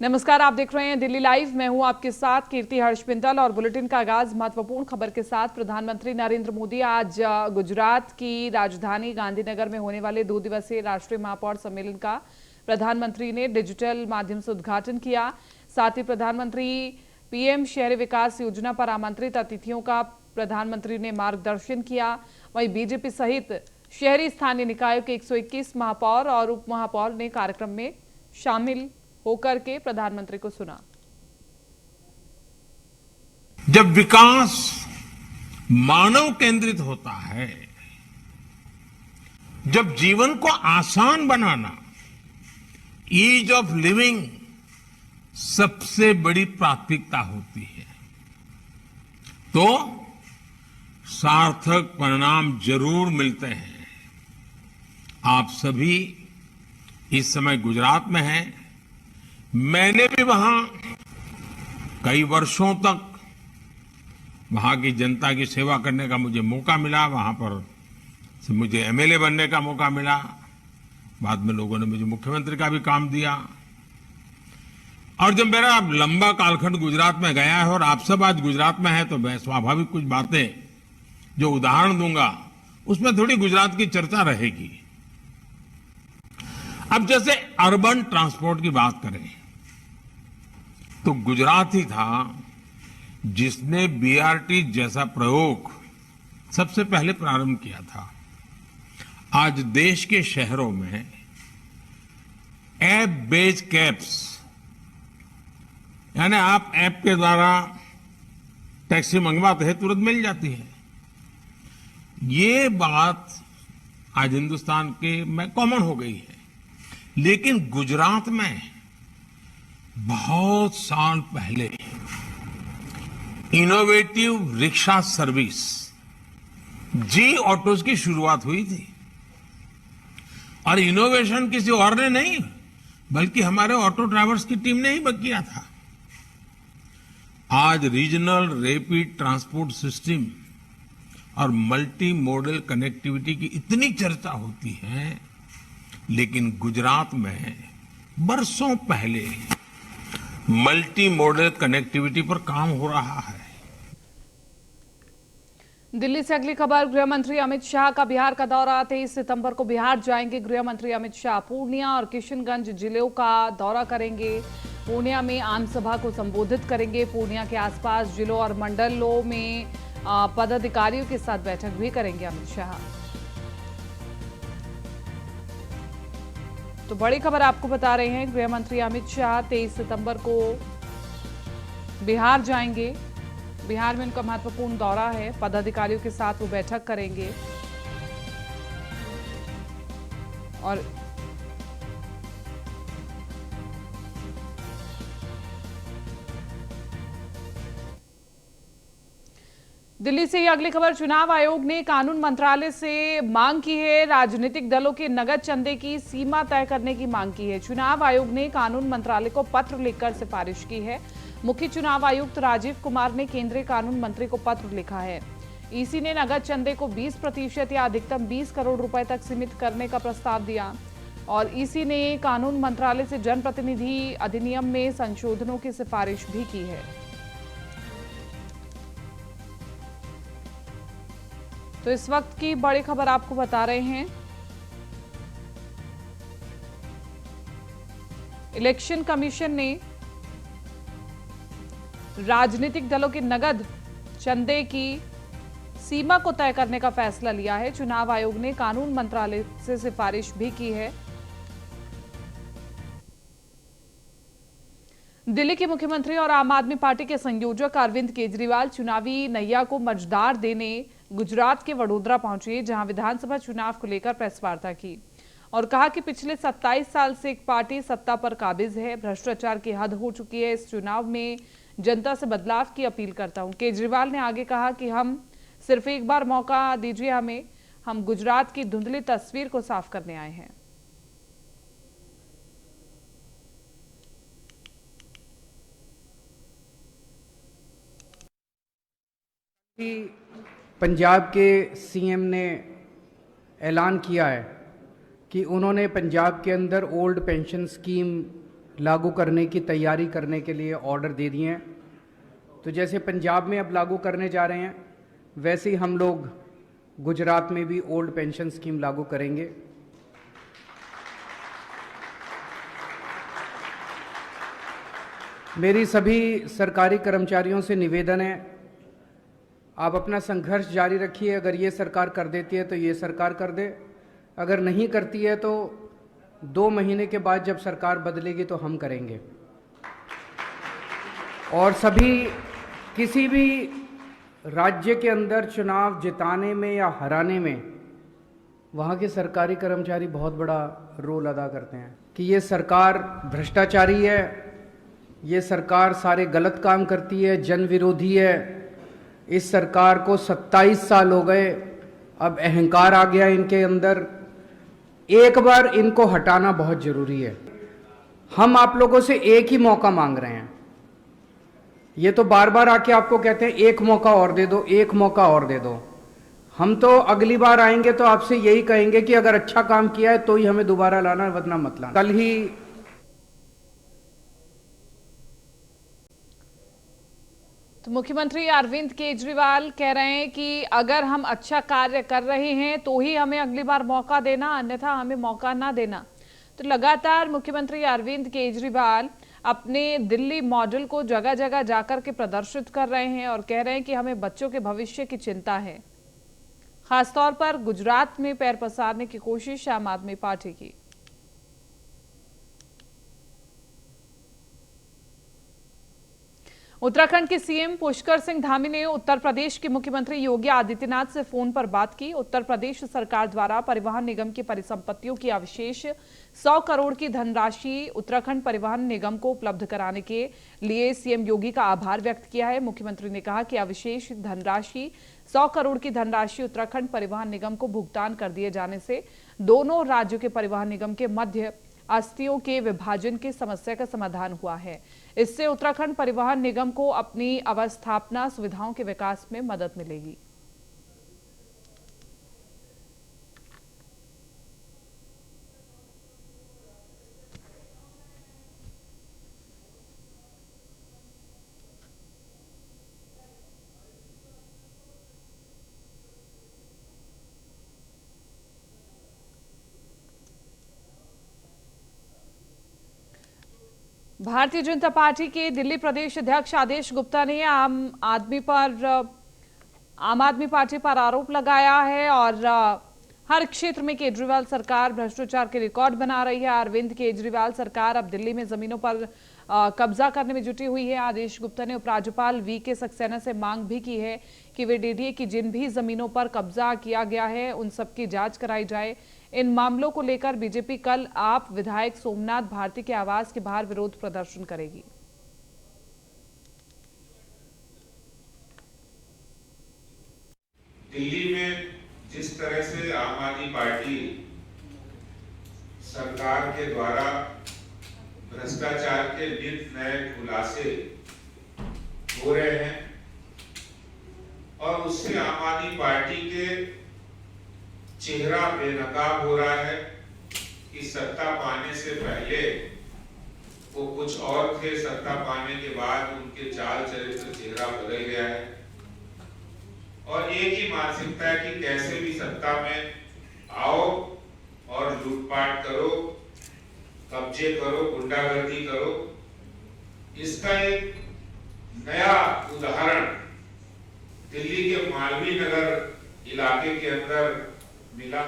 नमस्कार, आप देख रहे हैं दिल्ली लाइव। मैं हूं आपके साथ कीर्ति हर्ष पिंटल और बुलेटिन का आगाज महत्वपूर्ण खबर के साथ। प्रधानमंत्री नरेंद्र मोदी आज गुजरात की राजधानी गांधीनगर में होने वाले 2 दिवसीय राष्ट्रीय महापौर सम्मेलन का प्रधानमंत्री ने डिजिटल माध्यम से उद्घाटन किया। साथ ही प्रधानमंत्री पीएम शहरी विकास योजना पर आमंत्रित अतिथियों का प्रधानमंत्री ने मार्गदर्शन किया। वहीं बीजेपी सहित शहरी स्थानीय निकायों के 121 महापौर और उप महापौर ने कार्यक्रम में शामिल होकर के प्रधानमंत्री को सुना। जब विकास मानव केंद्रित होता है, जब जीवन को आसान बनाना, ईज ऑफ लिविंग सबसे बड़ी प्राथमिकता होती है, तो सार्थक परिणाम जरूर मिलते हैं। आप सभी इस समय गुजरात में हैं। मैंने भी वहां कई वर्षों तक वहां की जनता की सेवा करने का मुझे मौका मिला। वहां पर मुझे एमएलए बनने का मौका मिला। बाद में लोगों ने मुझे मुख्यमंत्री का भी काम दिया। और जब मेरा लंबा कालखंड गुजरात में गया है और आप सब आज गुजरात में हैं, तो मैं स्वाभाविक कुछ बातें जो उदाहरण दूंगा उसमें थोड़ी गुजरात की चर्चा रहेगी। अब जैसे अर्बन ट्रांसपोर्ट की बात करें तो गुजरात ही था जिसने बीआरटी जैसा प्रयोग सबसे पहले प्रारंभ किया था। आज देश के शहरों में ऐप बेस्ड कैब्स, यानी आप ऐप के द्वारा टैक्सी मंगवाते हैं, तुरंत मिल जाती है। ये बात आज हिंदुस्तान के में कॉमन हो गई है। लेकिन गुजरात में बहुत साल पहले इनोवेटिव रिक्शा सर्विस जी ऑटोज की शुरुआत हुई थी। और इनोवेशन किसी और ने नहीं, बल्कि हमारे ऑटो ड्राइवर्स की टीम ने ही किया था। आज रीजनल रैपिड ट्रांसपोर्ट सिस्टम और मल्टी मॉडल कनेक्टिविटी की इतनी चर्चा होती है, लेकिन गुजरात में बरसों पहले मल्टी मॉडल कनेक्टिविटी पर काम हो रहा है। दिल्ली से अगली खबर। गृह मंत्री अमित शाह का बिहार का दौरा। 23 सितंबर को बिहार जाएंगे गृह मंत्री अमित शाह। पूर्णिया और किशनगंज जिलों का दौरा करेंगे। पूर्णिया में आम सभा को संबोधित करेंगे। पूर्णिया के आसपास जिलों और मंडलों में पदाधिकारियों के साथ बैठक भी करेंगे अमित शाह। तो बड़ी खबर आपको बता रहे हैं, गृह मंत्री अमित शाह 23 सितंबर को बिहार जाएंगे। बिहार में उनका महत्वपूर्ण दौरा है। पदाधिकारियों के साथ वो बैठक करेंगे और दिल्ली से ही अगली खबर। चुनाव आयोग ने कानून मंत्रालय से मांग की है, राजनीतिक दलों के नगद चंदे की सीमा तय करने की मांग की है। चुनाव आयोग ने कानून मंत्रालय को पत्र लिखकर सिफारिश की है। मुख्य चुनाव आयुक्त राजीव कुमार ने केंद्रीय कानून मंत्री को पत्र लिखा है। ईसी ने नगद चंदे को 20% या अधिकतम 20 करोड़ रुपए तक सीमित करने का प्रस्ताव दिया। और ईसी ने कानून मंत्रालय से जनप्रतिनिधि अधिनियम में संशोधनों की सिफारिश भी की है। तो इस वक्त की बड़ी खबर आपको बता रहे हैं। इलेक्शन कमीशन ने राजनीतिक दलों के नगद चंदे की सीमा को तय करने का फैसला लिया है। चुनाव आयोग ने कानून मंत्रालय से सिफारिश भी की है। दिल्ली के मुख्यमंत्री और आम आदमी पार्टी के संयोजक अरविंद केजरीवाल चुनावी नैया को मजदार देने गुजरात के वडोदरा पहुंचे, जहां विधानसभा चुनाव को लेकर प्रेस वार्ता की और कहा कि पिछले 27 साल से एक पार्टी सत्ता पर काबिज है। भ्रष्टाचार की हद हो चुकी है। इस चुनाव में जनता से बदलाव की अपील करता हूं। केजरीवाल ने आगे कहा कि हम सिर्फ एक बार मौका दीजिए हमें, हम गुजरात की धुंधली तस्वीर को साफ करने आए हैं। पंजाब के सीएम ने ऐलान किया है कि उन्होंने पंजाब के अंदर ओल्ड पेंशन स्कीम लागू करने की तैयारी करने के लिए ऑर्डर दे दिए हैं। तो जैसे पंजाब में अब लागू करने जा रहे हैं, वैसे ही हम लोग गुजरात में भी ओल्ड पेंशन स्कीम लागू करेंगे। मेरी सभी सरकारी कर्मचारियों से निवेदन है, आप अपना संघर्ष जारी रखिए। अगर ये सरकार कर देती है तो ये सरकार कर दे, अगर नहीं करती है तो 2 महीने के बाद जब सरकार बदलेगी तो हम करेंगे। और सभी किसी भी राज्य के अंदर चुनाव जिताने में या हराने में वहाँ के सरकारी कर्मचारी बहुत बड़ा रोल अदा करते हैं। कि ये सरकार भ्रष्टाचारी है, ये सरकार सारे गलत काम करती है, जन विरोधी है। इस सरकार को 27 साल हो गए, अब अहंकार आ गया इनके अंदर। एक बार इनको हटाना बहुत जरूरी है। हम आप लोगों से एक ही मौका मांग रहे हैं। ये तो बार बार आके आपको कहते हैं एक मौका और दे दो, एक मौका और दे दो। हम तो अगली बार आएंगे तो आपसे यही कहेंगे कि अगर अच्छा काम किया है तो ही हमें दोबारा लाना, वरना मत लाना। कल ही तो मुख्यमंत्री अरविंद केजरीवाल कह रहे हैं कि अगर हम अच्छा कार्य कर रहे हैं तो ही हमें अगली बार मौका देना, अन्यथा हमें मौका ना देना। तो लगातार मुख्यमंत्री अरविंद केजरीवाल अपने दिल्ली मॉडल को जगह जगह जाकर के प्रदर्शित कर रहे हैं और कह रहे हैं कि हमें बच्चों के भविष्य की चिंता है। खासतौर पर गुजरात में पैर पसारने की कोशिश आम आदमी पार्टी की। उत्तराखंड के सीएम पुष्कर सिंह धामी ने उत्तर प्रदेश के मुख्यमंत्री योगी आदित्यनाथ से फोन पर बात की। उत्तर प्रदेश सरकार द्वारा परिवहन निगम की परिसंपत्तियों की अवशेष 100 करोड़ की धनराशि उत्तराखंड परिवहन निगम को उपलब्ध कराने के लिए सीएम योगी का आभार व्यक्त किया है। मुख्यमंत्री ने कहा कि अवशेष धनराशि 100 करोड़ की धनराशि उत्तराखंड परिवहन निगम को भुगतान कर दिए जाने से दोनों राज्यों के परिवहन निगम के मध्य अस्थियों के विभाजन की समस्या का समाधान हुआ है। इससे उत्तराखंड परिवहन निगम को अपनी अवस्थापना सुविधाओं के विकास में मदद मिलेगी। भारतीय जनता पार्टी के दिल्ली प्रदेश अध्यक्ष आदेश गुप्ता ने आम आदमी पार्टी पर आरोप लगाया है और हर क्षेत्र में केजरीवाल सरकार भ्रष्टाचार के रिकॉर्ड बना रही है। अरविंद केजरीवाल सरकार अब दिल्ली में जमीनों पर कब्जा करने में जुटी हुई है। आदेश गुप्ता ने उपराज्यपाल वीके सक्सेना से मांग भी की है कि वे डीडीए की जिन भी जमीनों पर कब्जा किया गया है उन सबकी जांच कराई जाए। इन मामलों को लेकर बीजेपी कल आप विधायक सोमनाथ भारती के आवास के बाहर विरोध प्रदर्शन करेगी। दिल्ली में जिस तरह से आम आदमी पार्टी सरकार के द्वारा भ्रष्टाचार के नित नए खुलासे हो रहे हैं और उससे आम आदमी पार्टी के चेहरा बेनकाब हो रहा है कि सत्ता पाने से पहले वो कुछ और थे, सत्ता पाने के बाद उनके चाल चरित्र चेहरा बदल गया है और एक ही मानसिकता है कि कैसे भी सत्ता में आओ और लूटपाट करो, कब्जे करो, गुंडागर्दी करो। इसका एक नया उदाहरण दिल्ली के मालवीय नगर इलाके के अंदर मिला।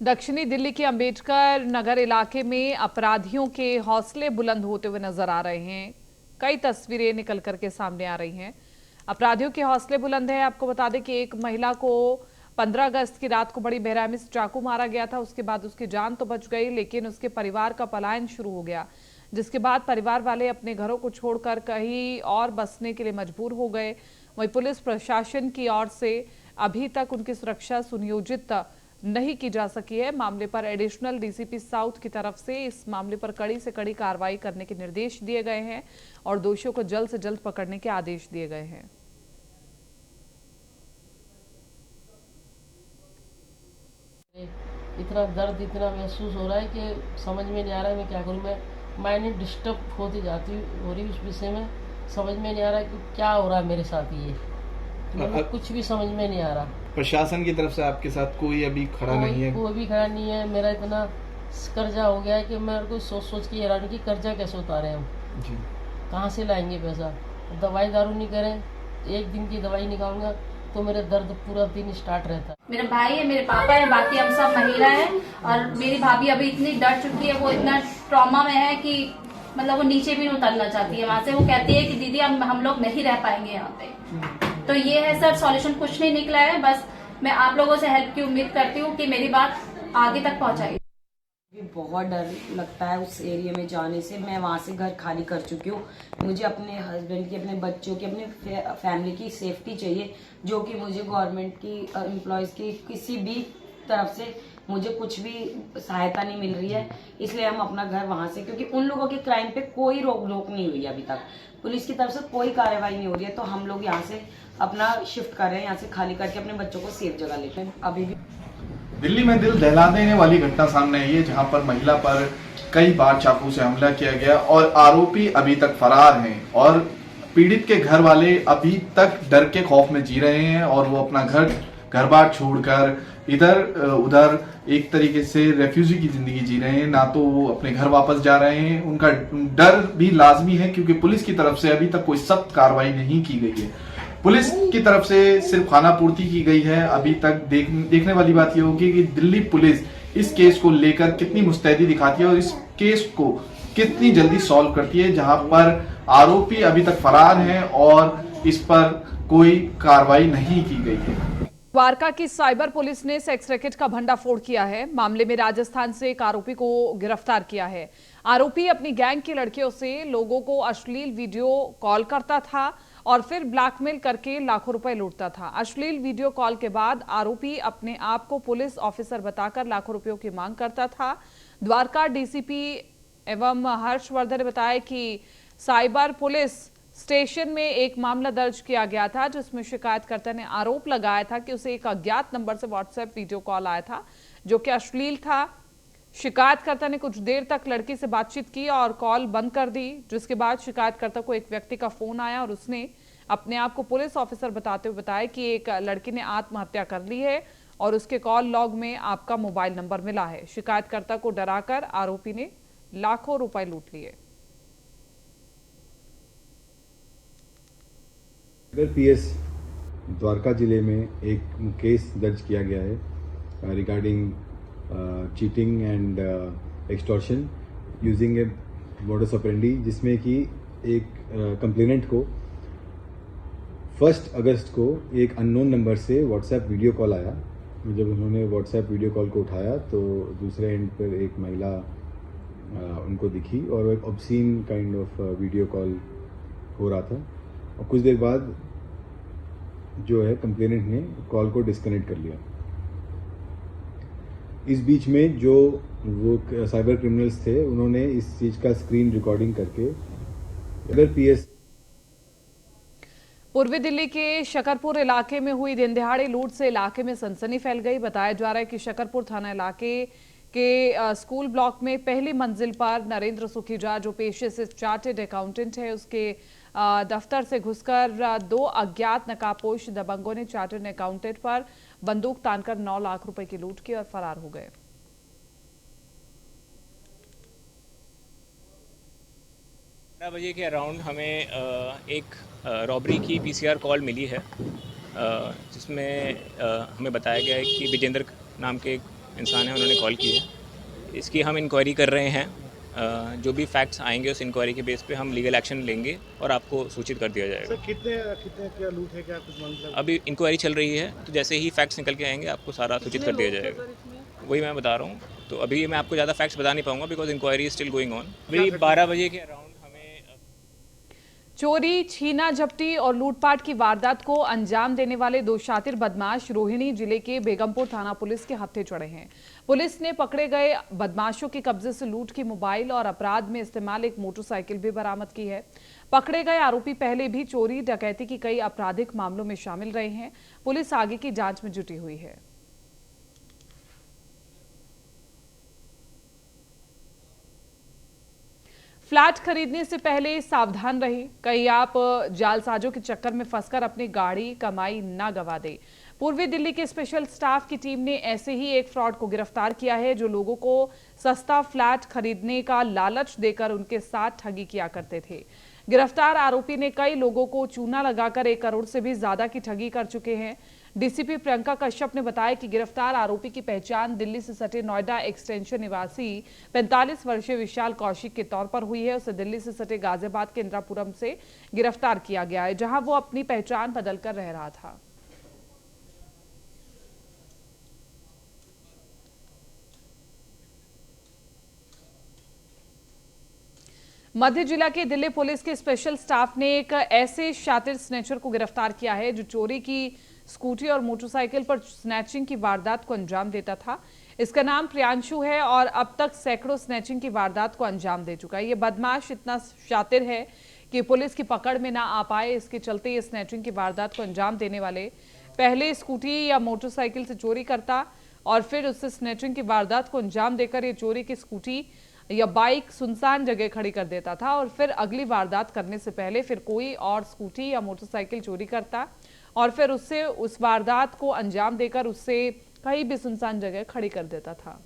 दक्षिणी दिल्ली के अंबेडकर नगर इलाके में अपराधियों के हौसले बुलंद होते हुए नजर आ रहे हैं। कई तस्वीरें निकल करके सामने आ रही हैं। अपराधियों के हौसले बुलंद है। आपको बता दें कि एक महिला को 15 अगस्त की रात को बड़ी बेरहमी से चाकू मारा गया था। उसके बाद उसकी जान तो बच गई, लेकिन उसके परिवार का पलायन शुरू हो गया, जिसके बाद परिवार वाले अपने घरों को छोड़कर कहीं और बसने के लिए मजबूर हो गए। वहीं पुलिस प्रशासन की ओर से अभी तक उनकी सुरक्षा सुनियोजित नहीं की जा सकी है। मामले पर एडिशनल डीसीपी साउथ की तरफ से इस मामले पर कड़ी से कड़ी कार्रवाई करने के निर्देश दिए गए हैं और दोषियों को जल्द से जल्द पकड़ने के आदेश दिए गए हैं। इतना दर्द इतना महसूस हो रहा है कि समझ में नहीं आ रहा है मैं क्या करूं। मैं माइंड डिस्टर्ब होती जाती हो रही उस विषय में। समझ में नहीं आ रहा कि क्या हो रहा है मेरे साथ ये, मतलब कुछ भी समझ में नहीं आ रहा। प्रशासन की तरफ से आपके साथ कोई अभी खड़ा नहीं है? कोई भी खड़ा नहीं है। मेरा इतना कर्जा हो गया है कि मेरे को सोच सोच के हैरान कि कर्जा कैसे उतारे हम जी। कहाँ से लाएंगे पैसा। दवाई दारू नहीं करें, एक दिन की दवाई नहीं खाऊंगा तो मेरा दर्द पूरा दिन स्टार्ट रहता है। मेरा भाई है, मेरे पापा है, बाकी हम सब महिला है। और मेरी भाभी अभी इतनी डर चुकी है, वो इतना ट्रॉमा में है कि मतलब वो नीचे भी नहीं उतरना चाहती है वहाँ से। वो कहती है कि दीदी हम लोग नहीं रह पाएंगे यहाँ पे। तो ये है सर, सॉल्यूशन कुछ नहीं निकला है। बस मैं आप लोगों से हेल्प की उम्मीद करती हूँ कि मेरी बात आगे तक पहुँचाई। बहुत डर लगता है उस एरिया में जाने से। मैं वहाँ से घर खाली कर चुकी हूँ। मुझे अपने हस्बैंड की, अपने बच्चों की, अपने फैमिली की सेफ्टी चाहिए, जो कि मुझे गवर्नमेंट की, एम्प्लॉयज़ की किसी भी तरफ से मुझे कुछ भी सहायता नहीं मिल रही है। इसलिए हम अपना घर वहाँ से, क्योंकि उन लोगों के क्राइम पे कोई रोक नहीं हुई अभी तक, पुलिस की तरफ से कोई कार्रवाई नहीं हो रही है। तो हम लोग यहाँ से अपना शिफ्ट कर रहे हैं, यहाँ से खाली करके अपने बच्चों को सेफ जगह लेते हैं। अभी भी दिल्ली में दिल दहला देने वाली घटना सामने आई है, जहां पर महिला पर कई बार चाकू से हमला किया गया और आरोपी अभी तक फरार हैं और पीड़ित के घर वाले अभी तक डर के खौफ में जी रहे हैं और वो अपना घर बार छोड़कर इधर उधर एक तरीके से रेफ्यूजी की जिंदगी जी रहे हैं। ना तो वो अपने घर वापस जा रहे हैं, उनका डर भी लाजमी है क्योंकि पुलिस की तरफ से अभी तक कोई सख्त कार्रवाई नहीं की गई है। पुलिस की तरफ से सिर्फ खाना पूर्ति की गई है। अभी तक देखने वाली बात यह होगी कि दिल्ली पुलिस इस केस को लेकर कितनी मुस्तैदी दिखाती है और इस केस को कितनी जल्दी सॉल्व करती है, जहां पर आरोपी अभी तक फरार हैं और इस पर कोई कार्रवाई नहीं की गई है। द्वारका की साइबर पुलिस ने सेक्स रैकेट का भंडाफोड़ किया है। मामले में राजस्थान से एक आरोपी को गिरफ्तार किया है। आरोपी अपनी गैंग की लड़कियों से लोगों को अश्लील वीडियो कॉल करता था और फिर ब्लैकमेल करके लाखों रुपए लूटता था। अश्लील वीडियो कॉल के बाद आरोपी अपने आप को पुलिस ऑफिसर बताकर लाखों रुपयों की मांग करता था। द्वारका डीसीपी एवं हर्षवर्धन ने बताया कि साइबर पुलिस स्टेशन में एक मामला दर्ज किया गया था, जिसमें शिकायतकर्ता ने आरोप लगाया था कि उसे एक अज्ञात नंबर से व्हाट्सएप वीडियो कॉल आया था जो कि अश्लील था। शिकायतकर्ता ने कुछ देर तक लड़की से बातचीत की और कॉल बंद कर दी, जिसके बाद शिकायतकर्ता को एक व्यक्ति का फोन आया और उसने अपने आप को पुलिस ऑफिसर बताते हुए बताया कि एक लड़की ने आत्महत्या कर ली है और उसके कॉल लॉग में आपका मोबाइल नंबर मिला है। शिकायतकर्ता को डराकर आरोपी ने लाखों रुपए लूट लिए। पीएस द्वारका जिले में एक केस दर्ज किया गया है regarding cheating and extortion using A modus operandi, जिसमें कि एक कंप्लेनेंट को 1 अगस्त को एक अननोन नंबर से व्हाट्सएप वीडियो कॉल आया। जब उन्होंने व्हाट्सएप वीडियो कॉल को उठाया तो दूसरे एंड पर एक महिला उनको दिखी और एक obscene kind of video call हो रहा था और कुछ देर बाद जो है कंप्लेनेंट ने कॉल को डिस्कनेक्ट कर लिया। इस बीच में जो वो साइबर क्रिमिनल्स थे उन्होंने इस चीज का स्क्रीन रिकॉर्डिंग करके अगर पीएस पूर्वी दिल्ली के शकरपुर इलाके में हुई दिन दहाड़े लूट से इलाके में सनसनी फैल गई। बताया जा रहा है कि शकरपुर थाना इलाके के स्कूल ब्लॉक में पहली मंजिल पर नरेंद्र सुखीजा, जो पेशे से चार्टर्ड अकाउंटेंट है, उसके दफ्तर से घुसकर 2 अज्ञात नकाबपोश दबंगों ने चार्टर्ड अकाउंटेंट पर बंदूक तानकर 9 लाख रुपए की लूट की और फरार हो गए। 12 बजे के अराउंड हमें एक रॉबरी की पीसीआर कॉल मिली है, जिसमें हमें बताया गया है कि विजेंद्र नाम के एक इंसान है, उन्होंने कॉल की है। इसकी हम इंक्वायरी कर रहे हैं। जो भी फैक्ट्स आएंगे उस इंक्वायरी के बेस पे हम लीगल एक्शन लेंगे और आपको सूचित कर दिया जाएगा। सर कितने क्या लूट है, क्या कुछ मतलब? अभी इंक्वायरी चल रही है, तो जैसे ही फैक्ट्स निकल के आएंगे आपको सारा सूचित कर दिया जाएगा। वही मैं बता रहा हूँ, तो अभी मैं आपको ज़्यादा फैक्ट्स बता नहीं पाऊंगा because inquiry is still going on. अभी 12 बजे के अराउंड चोरी, छीना झपटी और लूटपाट की वारदात को अंजाम देने वाले 2 शातिर बदमाश रोहिणी जिले के बेगमपुर थाना पुलिस के हत्थे चढ़े हैं। पुलिस ने पकड़े गए बदमाशों के कब्जे से लूट की मोबाइल और अपराध में इस्तेमाल एक मोटरसाइकिल भी बरामद की है। पकड़े गए आरोपी पहले भी चोरी डकैती की कई आपराधिक मामलों में शामिल रहे हैं। पुलिस आगे की जांच में जुटी हुई है। फ्लैट खरीदने से पहले सावधान रहें, कहीं आप जालसाजों के चक्कर में फंसकर अपनी गाड़ी कमाई ना गवा दें। पूर्वी दिल्ली के स्पेशल स्टाफ की टीम ने ऐसे ही एक फ्रॉड को गिरफ्तार किया है जो लोगों को सस्ता फ्लैट खरीदने का लालच देकर उनके साथ ठगी किया करते थे। गिरफ्तार आरोपी ने कई लोगों को चूना लगाकर 1 करोड़ से भी ज्यादा की ठगी कर चुके हैं। डीसीपी प्रियंका कश्यप ने बताया कि गिरफ्तार आरोपी की पहचान दिल्ली से सटे नोएडा एक्सटेंशन निवासी 45 वर्षीय विशाल कौशिक के तौर पर हुई है। उसे दिल्ली से सटे गाजियाबाद के इंदिरापुरम से गिरफ्तार किया गया है, जहां वो अपनी पहचान बदलकर रह रहा था। मध्य जिला के दिल्ली पुलिस के स्पेशल स्टाफ ने एक ऐसे शातिर स्नैचर को गिरफ्तार किया है जो चोरी की स्कूटी और मोटरसाइकिल पर स्नैचिंग की वारदात को अंजाम देता था। इसका नाम प्रियांशु है और अब तक सैकड़ों स्नैचिंग की वारदात को अंजाम दे चुका है। ये बदमाश इतना शातिर है कि पुलिस की पकड़ में ना आ पाए, इसके चलते ये स्नैचिंग की वारदात को अंजाम देने वाले पहले स्कूटी या मोटरसाइकिल से चोरी करता और फिर उससे स्नैचिंग की वारदात को अंजाम देकर ये चोरी की स्कूटी या बाइक सुनसान जगह खड़ी कर देता था और फिर अगली वारदात करने से पहले फिर कोई और स्कूटी या मोटरसाइकिल चोरी करता और फिर उससे उस वारदात को अंजाम देकर उससे कहीं भी सुनसान जगह खड़ी कर देता था।